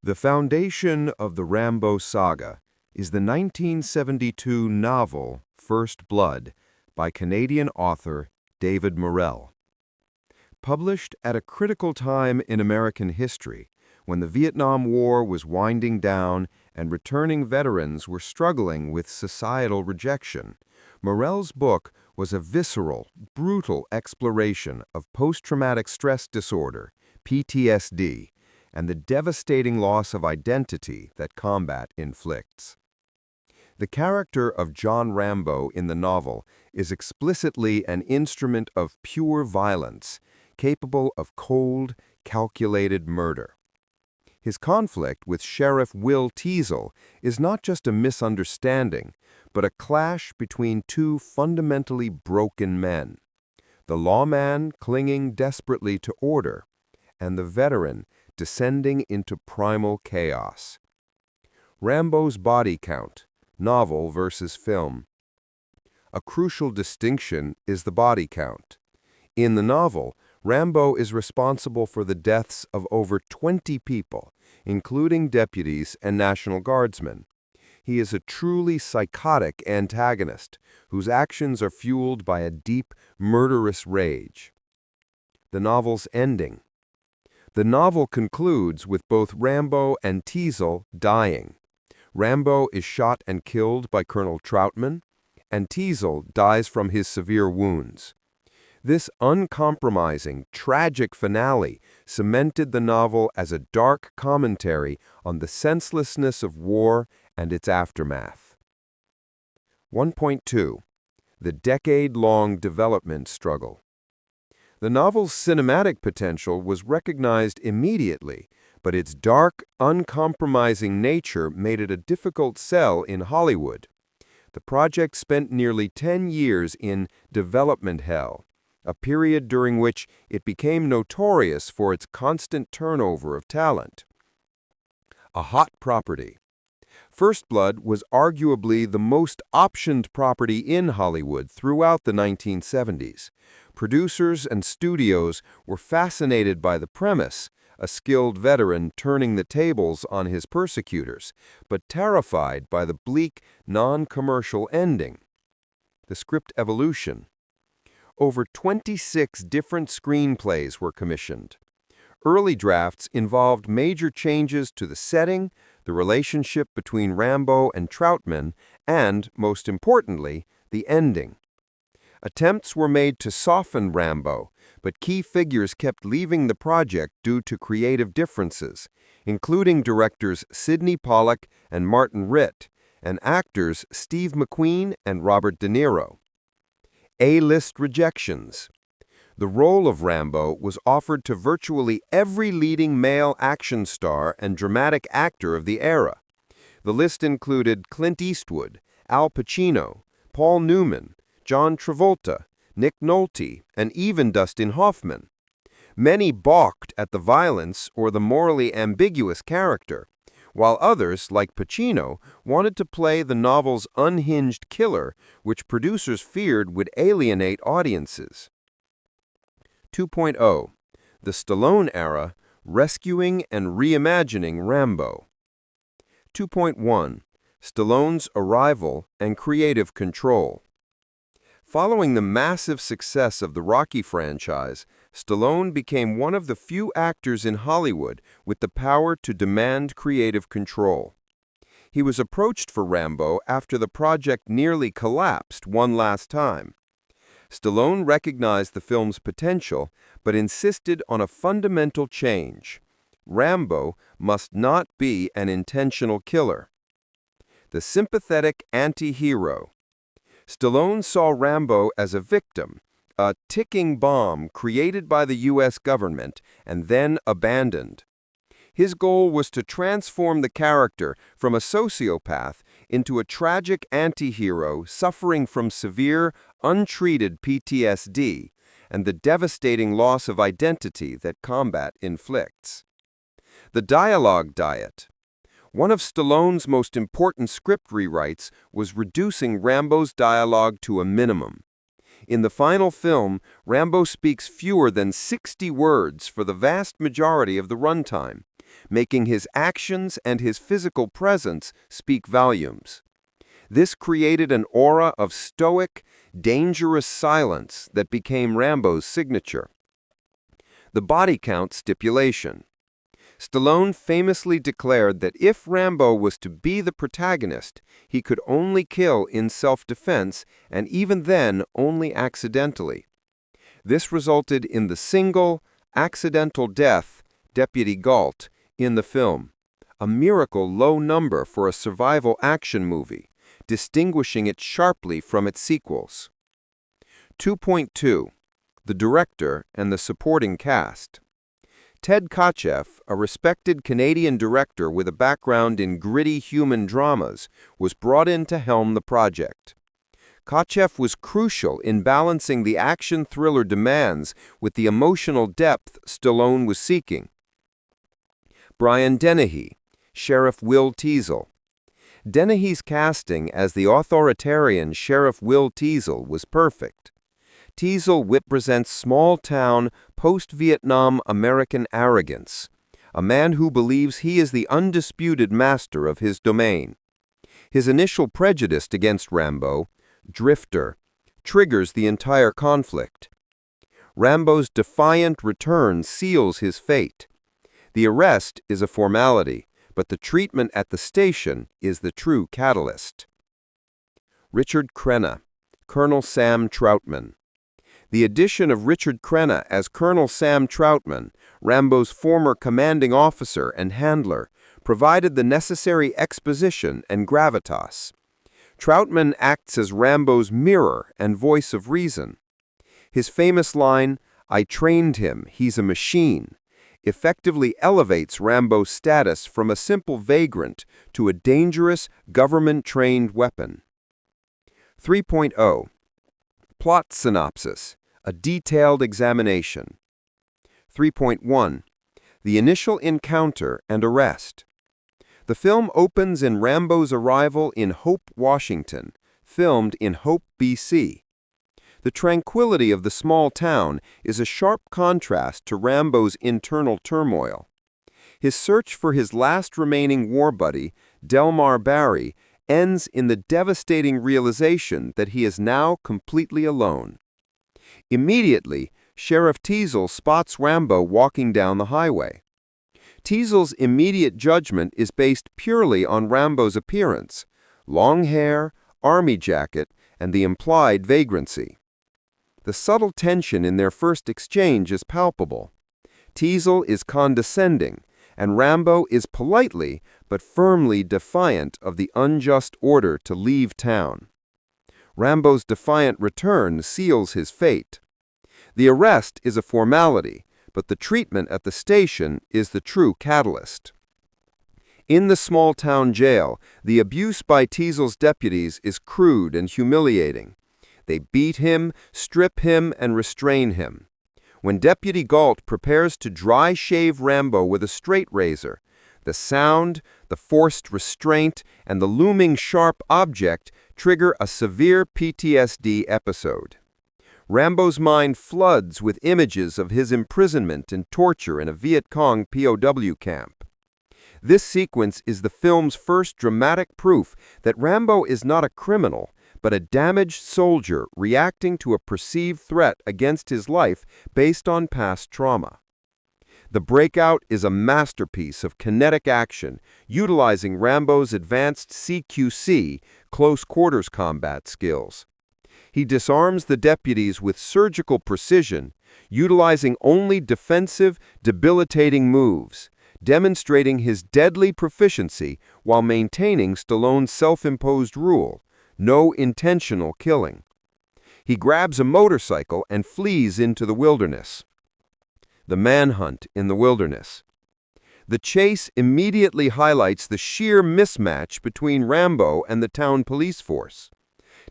The foundation of the Rambo saga is the 1972 novel First Blood by Canadian author David Morrell. Published at a critical time in American history, when the Vietnam War was winding down and returning veterans were struggling with societal rejection, Morrell's book was a visceral, brutal exploration of post-traumatic stress disorder, PTSD, and the devastating loss of identity that combat inflicts. The character of John Rambo in the novel is explicitly an instrument of pure violence, capable of cold, calculated murder. His conflict with Sheriff Will Teasel is not just a misunderstanding, but a clash between two fundamentally broken men: the lawman clinging desperately to order, and the veteran descending into primal chaos. Rambo's body count, novel versus film. A crucial distinction is the body count. In the novel, Rambo is responsible for the deaths of over 20 people, including deputies and National Guardsmen. He is a truly psychotic antagonist whose actions are fueled by a deep, murderous rage. The novel's ending. The novel concludes with both Rambo and Teasel dying. Rambo is shot and killed by Colonel Troutman, and Teasel dies from his severe wounds. This uncompromising, tragic finale cemented the novel as a dark commentary on the senselessness of war and its aftermath. 1.2. The decade-long development struggle. The novel's cinematic potential was recognized immediately, but its dark, uncompromising nature made it a difficult sell in Hollywood. The project spent nearly 10 years in development hell, a period during which it became notorious for its constant turnover of talent. A hot property. First Blood was arguably the most optioned property in Hollywood throughout the 1970s. Producers and studios were fascinated by the premise, a skilled veteran turning the tables on his persecutors, but terrified by the bleak, non-commercial ending. The script evolution. Over 26 different screenplays were commissioned. Early drafts involved major changes to the setting, the relationship between Rambo and Troutman, and, most importantly, the ending. Attempts were made to soften Rambo, but key figures kept leaving the project due to creative differences, including directors Sidney Pollack and Martin Ritt, and actors Steve McQueen and Robert De Niro. A-list rejections. The role of Rambo was offered to virtually every leading male action star and dramatic actor of the era. The list included Clint Eastwood, Al Pacino, Paul Newman, John Travolta, Nick Nolte, and even Dustin Hoffman. Many balked at the violence or the morally ambiguous character, while others, like Pacino, wanted to play the novel's unhinged killer, which producers feared would alienate audiences. 2.0. The Stallone Era, Rescuing and Reimagining Rambo. 2.1. Stallone's Arrival and Creative Control. Following the massive success of the Rocky franchise, Stallone became one of the few actors in Hollywood with the power to demand creative control. He was approached for Rambo after the project nearly collapsed one last time. Stallone recognized the film's potential, but insisted on a fundamental change. Rambo must not be an intentional killer. The sympathetic anti-hero. Stallone saw Rambo as a victim, a ticking bomb created by the U.S. government and then abandoned. His goal was to transform the character from a sociopath into a tragic anti-hero suffering from severe, untreated PTSD and the devastating loss of identity that combat inflicts. The dialogue diet. One of Stallone's most important script rewrites was reducing Rambo's dialogue to a minimum. In the final film, Rambo speaks fewer than 60 words for the vast majority of the runtime, making his actions and his physical presence speak volumes. This created an aura of stoic, dangerous silence that became Rambo's signature. The body count stipulation. Stallone famously declared that if Rambo was to be the protagonist, he could only kill in self-defense, and even then only accidentally. This resulted in the single, accidental death, Deputy Galt, in the film, a miracle low number for a survival action movie, distinguishing it sharply from its sequels. 2.2. The director and the supporting cast. Ted Kotcheff, a respected Canadian director with a background in gritty human dramas, was brought in to helm the project. Kotcheff was crucial in balancing the action thriller demands with the emotional depth Stallone was seeking. Brian Dennehy, Sheriff Will Teasle. Dennehy's casting as the authoritarian Sheriff Will Teasle was perfect. Teasle represents small-town, post-Vietnam American arrogance, a man who believes he is the undisputed master of his domain. His initial prejudice against Rambo, Drifter, triggers the entire conflict. Rambo's defiant return seals his fate. The arrest is a formality, but the treatment at the station is the true catalyst. Richard Crenna, Colonel Sam Troutman. The addition of Richard Crenna as Colonel Sam Troutman, Rambo's former commanding officer and handler, provided the necessary exposition and gravitas. Troutman acts as Rambo's mirror and voice of reason. His famous line, "I trained him, he's a machine," effectively elevates Rambo's status from a simple vagrant to a dangerous, government-trained weapon. 3.0. Plot synopsis, a detailed examination. 3.1. The initial encounter and arrest. The film opens in Rambo's arrival in Hope, Washington, filmed in Hope, BC. The tranquility of the small town is a sharp contrast to Rambo's internal turmoil. His search for his last remaining war buddy, Delmar Barry, ends in the devastating realization that he is now completely alone. Immediately, Sheriff Teasle spots Rambo walking down the highway. Teasle's immediate judgment is based purely on Rambo's appearance, long hair, army jacket, and the implied vagrancy. The subtle tension in their first exchange is palpable. Teasle is condescending, and Rambo is politely but firmly defiant of the unjust order to leave town. Rambo's defiant return seals his fate. The arrest is a formality, but the treatment at the station is the true catalyst. In the small-town jail, the abuse by Teasle's deputies is crude and humiliating. They beat him, strip him, and restrain him. When Deputy Galt prepares to dry-shave Rambo with a straight razor, the sound, the forced restraint, and the looming sharp object trigger a severe PTSD episode. Rambo's mind floods with images of his imprisonment and torture in a Viet Cong POW camp. This sequence is the film's first dramatic proof that Rambo is not a criminal, but a damaged soldier reacting to a perceived threat against his life based on past trauma. The breakout is a masterpiece of kinetic action, utilizing Rambo's advanced CQC, close quarters combat skills. He disarms the deputies with surgical precision, utilizing only defensive, debilitating moves, demonstrating his deadly proficiency while maintaining Stallone's self-imposed rule: no intentional killing. He grabs a motorcycle and flees into the wilderness. The manhunt in the wilderness. The chase immediately highlights the sheer mismatch between Rambo and the town police force.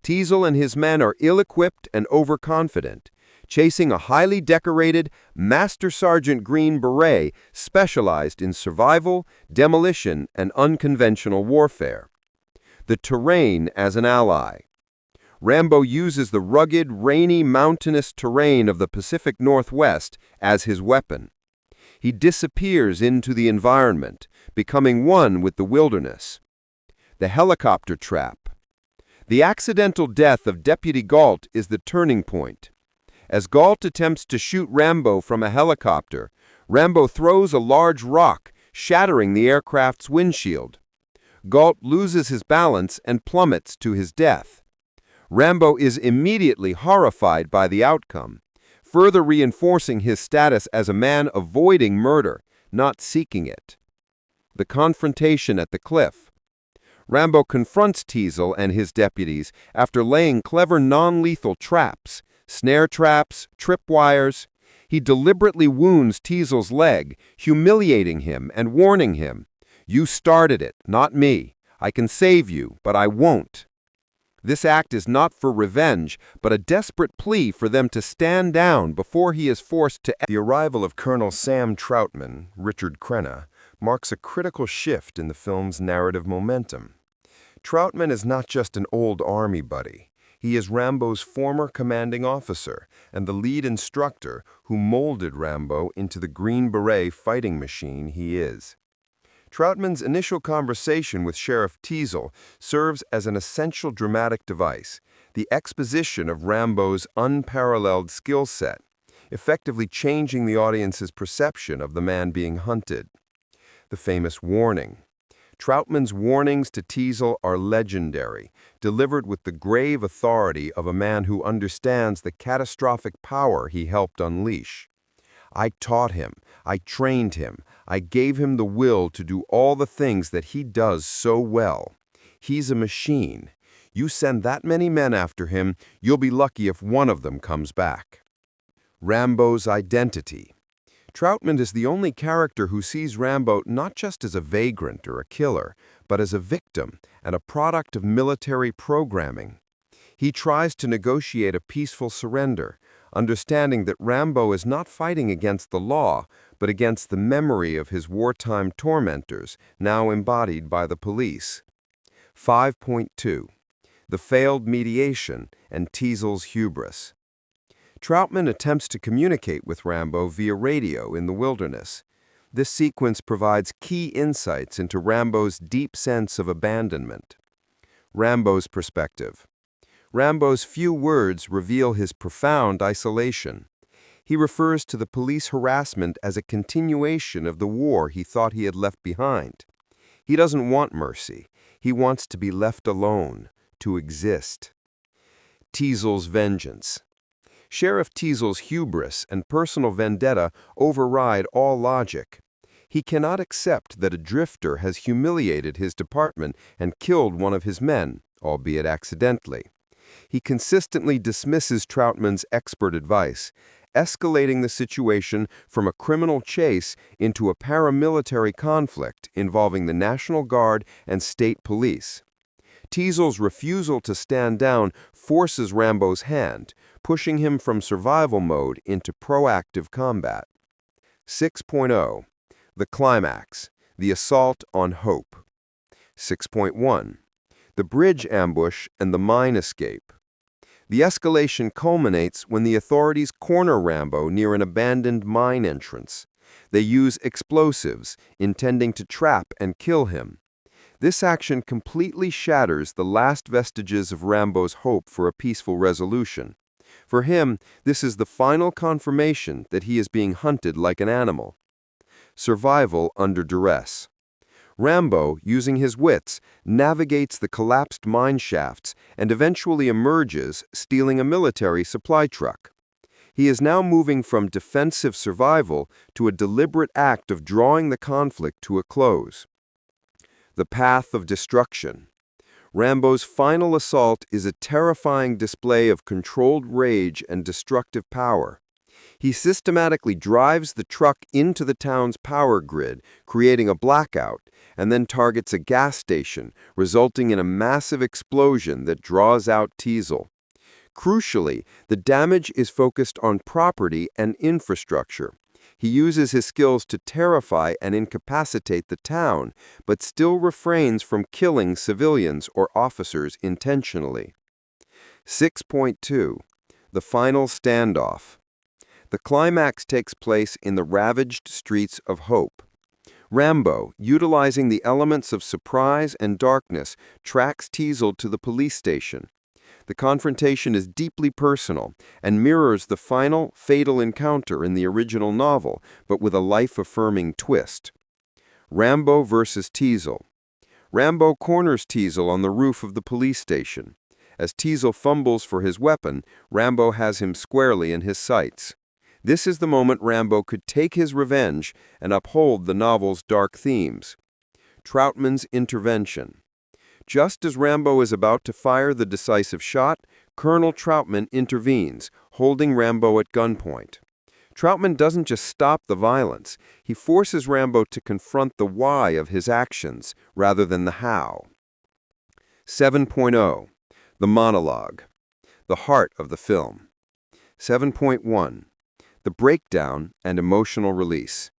Teasle and his men are ill-equipped and overconfident, chasing a highly decorated Master Sergeant Green Beret specialized in survival, demolition, and unconventional warfare. The terrain as an ally. Rambo uses the rugged, rainy, mountainous terrain of the Pacific Northwest as his weapon. He disappears into the environment, becoming one with the wilderness. The helicopter trap. The accidental death of Deputy Galt is the turning point. As Galt attempts to shoot Rambo from a helicopter, Rambo throws a large rock, shattering the aircraft's windshield. Galt loses his balance and plummets to his death. Rambo is immediately horrified by the outcome, further reinforcing his status as a man avoiding murder, not seeking it. The confrontation at the cliff. Rambo confronts Teasle and his deputies after laying clever non-lethal traps, snare traps, tripwires. He deliberately wounds Teasle's leg, humiliating him and warning him, "You started it, not me. I can save you, but I won't." This act is not for revenge, but a desperate plea for them to stand down before he is forced to... The arrival of Colonel Sam Troutman, Richard Crenna, marks a critical shift in the film's narrative momentum. Troutman is not just an old army buddy. He is Rambo's former commanding officer and the lead instructor who molded Rambo into the Green Beret fighting machine he is. Troutman's initial conversation with Sheriff Teasle serves as an essential dramatic device, the exposition of Rambo's unparalleled skill set, effectively changing the audience's perception of the man being hunted. The famous warning. Troutman's warnings to Teasle are legendary, delivered with the grave authority of a man who understands the catastrophic power he helped unleash. "I taught him, I trained him, I gave him the will to do all the things that he does so well. He's a machine. You send that many men after him, you'll be lucky if one of them comes back." Rambo's identity. Troutman is the only character who sees Rambo not just as a vagrant or a killer, but as a victim and a product of military programming. He tries to negotiate a peaceful surrender, understanding that Rambo is not fighting against the law, but against the memory of his wartime tormentors, now embodied by the police. 5.2. The failed mediation and Teasle's hubris. Troutman attempts to communicate with Rambo via radio in the wilderness. This sequence provides key insights into Rambo's deep sense of abandonment. Rambo's perspective. Rambo's few words reveal his profound isolation. He refers to the police harassment as a continuation of the war he thought he had left behind. He doesn't want mercy. He wants to be left alone, to exist. Teasle's vengeance. Sheriff Teasle's hubris and personal vendetta override all logic. He cannot accept that a drifter has humiliated his department and killed one of his men, albeit accidentally. He consistently dismisses Troutman's expert advice, escalating the situation from a criminal chase into a paramilitary conflict involving the National Guard and state police. Teasle's refusal to stand down forces Rambo's hand, pushing him from survival mode into proactive combat. 6.0. The climax, the assault on hope. 6.1. The bridge ambush and the mine escape. The escalation culminates when the authorities corner Rambo near an abandoned mine entrance. They use explosives, intending to trap and kill him. This action completely shatters the last vestiges of Rambo's hope for a peaceful resolution. For him, this is the final confirmation that he is being hunted like an animal. Survival under duress. Rambo, using his wits, navigates the collapsed mine shafts and eventually emerges, stealing a military supply truck. He is now moving from defensive survival to a deliberate act of drawing the conflict to a close. The path of destruction. Rambo's final assault is a terrifying display of controlled rage and destructive power. He systematically drives the truck into the town's power grid, creating a blackout, and then targets a gas station, resulting in a massive explosion that draws out Teasle. Crucially, the damage is focused on property and infrastructure. He uses his skills to terrify and incapacitate the town, but still refrains from killing civilians or officers intentionally. 6.2. The Final Standoff. The climax takes place in the ravaged streets of Hope. Rambo, utilizing the elements of surprise and darkness, tracks Teasel to the police station. The confrontation is deeply personal and mirrors the final, fatal encounter in the original novel, but with a life-affirming twist. Rambo versus Teasel. Rambo corners Teasel on the roof of the police station. As Teasel fumbles for his weapon, Rambo has him squarely in his sights. This is the moment Rambo could take his revenge and uphold the novel's dark themes. Troutman's intervention. Just as Rambo is about to fire the decisive shot, Colonel Troutman intervenes, holding Rambo at gunpoint. Troutman doesn't just stop the violence, he forces Rambo to confront the why of his actions rather than the how. 7.0. The monologue. The heart of the film. 7.1. The breakdown and emotional release.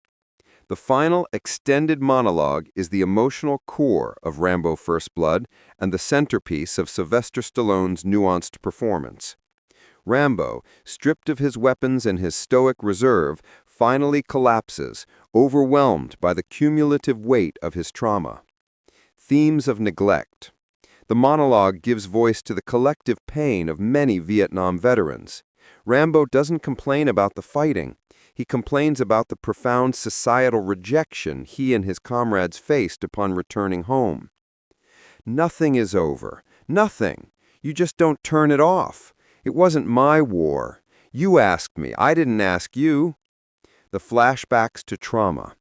The final extended monologue is the emotional core of Rambo First Blood and the centerpiece of Sylvester Stallone's nuanced performance. Rambo, stripped of his weapons and his stoic reserve, finally collapses, overwhelmed by the cumulative weight of his trauma. Themes of neglect. The monologue gives voice to the collective pain of many Vietnam veterans. Rambo doesn't complain about the fighting. He complains about the profound societal rejection he and his comrades faced upon returning home. Nothing is over. Nothing. You just don't turn it off. It wasn't my war. You asked me. I didn't ask you. The flashbacks to trauma.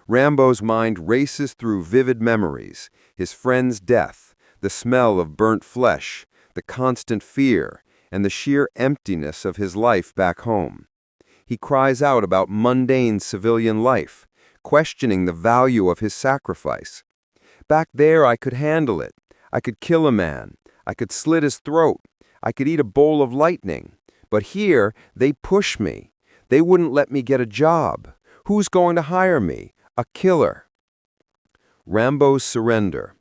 Rambo's mind races through vivid memories, his friend's death, the smell of burnt flesh, the constant fear, and the sheer emptiness of his life back home. He cries out about mundane civilian life, questioning the value of his sacrifice. Back there I could handle it. I could kill a man. I could slit his throat. I could eat a bowl of lightning. But here, they push me. They wouldn't let me get a job. Who's going to hire me? A killer. Rambo's surrender.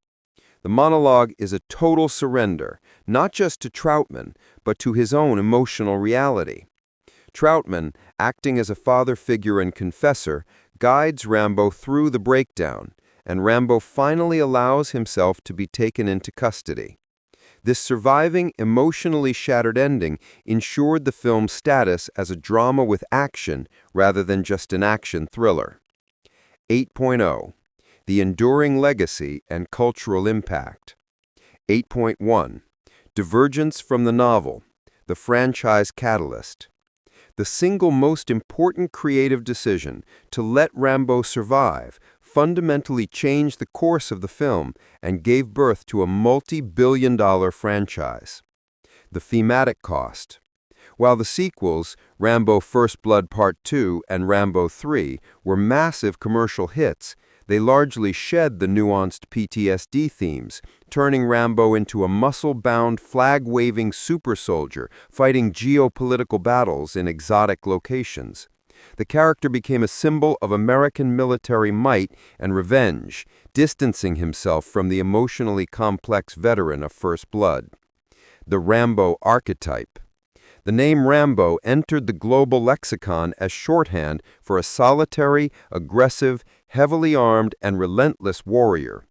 The monologue is a total surrender, not just to Troutman, but to his own emotional reality. Troutman, acting as a father figure and confessor, guides Rambo through the breakdown, and Rambo finally allows himself to be taken into custody. This surviving, emotionally shattered ending ensured the film's status as a drama with action rather than just an action thriller. 8.0. The enduring legacy and cultural impact. 8.1. Divergence from the novel, the franchise catalyst. The single most important creative decision to let Rambo survive fundamentally changed the course of the film and gave birth to a multi-billion-dollar franchise. The thematic cost. While the sequels, Rambo First Blood Part 2 and Rambo 3, were massive commercial hits, they largely shed the nuanced PTSD themes, turning Rambo into a muscle-bound, flag-waving super soldier fighting geopolitical battles in exotic locations. The character became a symbol of American military might and revenge, distancing himself from the emotionally complex veteran of First Blood. The Rambo archetype. The name Rambo entered the global lexicon as shorthand for a solitary, aggressive, heavily armed, and relentless warrior.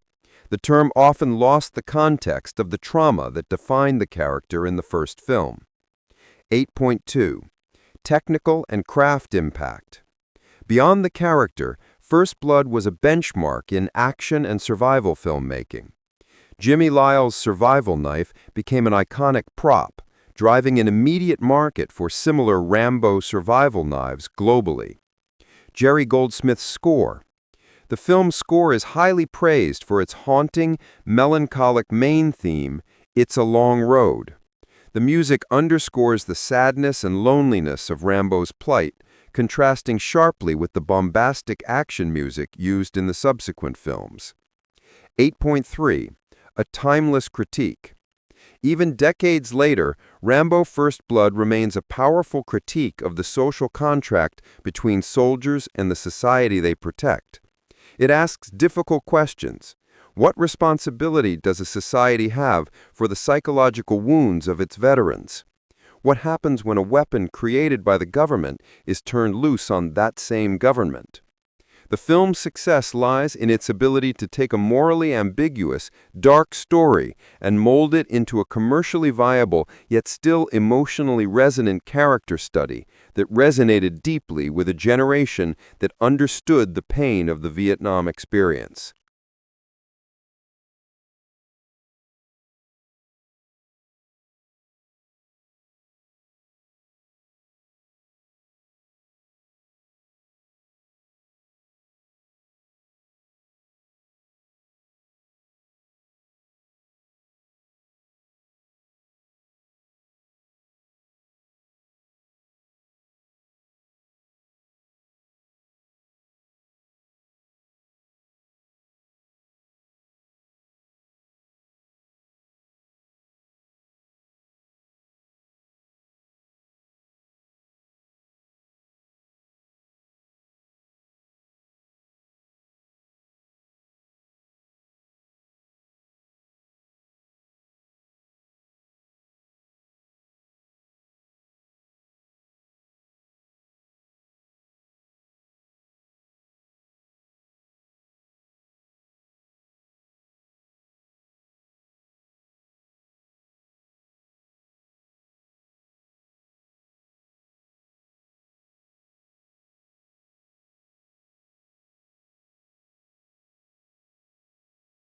The term often lost the context of the trauma that defined the character in the first film. 8.2. Technical and craft impact. Beyond the character, First Blood was a benchmark in action and survival filmmaking. Jimmy Lyle's survival knife became an iconic prop, driving an immediate market for similar Rambo survival knives globally. Jerry Goldsmith's score. The film's score is highly praised for its haunting, melancholic main theme, "It's a Long Road." The music underscores the sadness and loneliness of Rambo's plight, contrasting sharply with the bombastic action music used in the subsequent films. 8.3. A timeless critique. Even decades later, Rambo First Blood remains a powerful critique of the social contract between soldiers and the society they protect. It asks difficult questions. What responsibility does a society have for the psychological wounds of its veterans? What happens when a weapon created by the government is turned loose on that same government? The film's success lies in its ability to take a morally ambiguous, dark story and mold it into a commercially viable yet still emotionally resonant character study that resonated deeply with a generation that understood the pain of the Vietnam experience.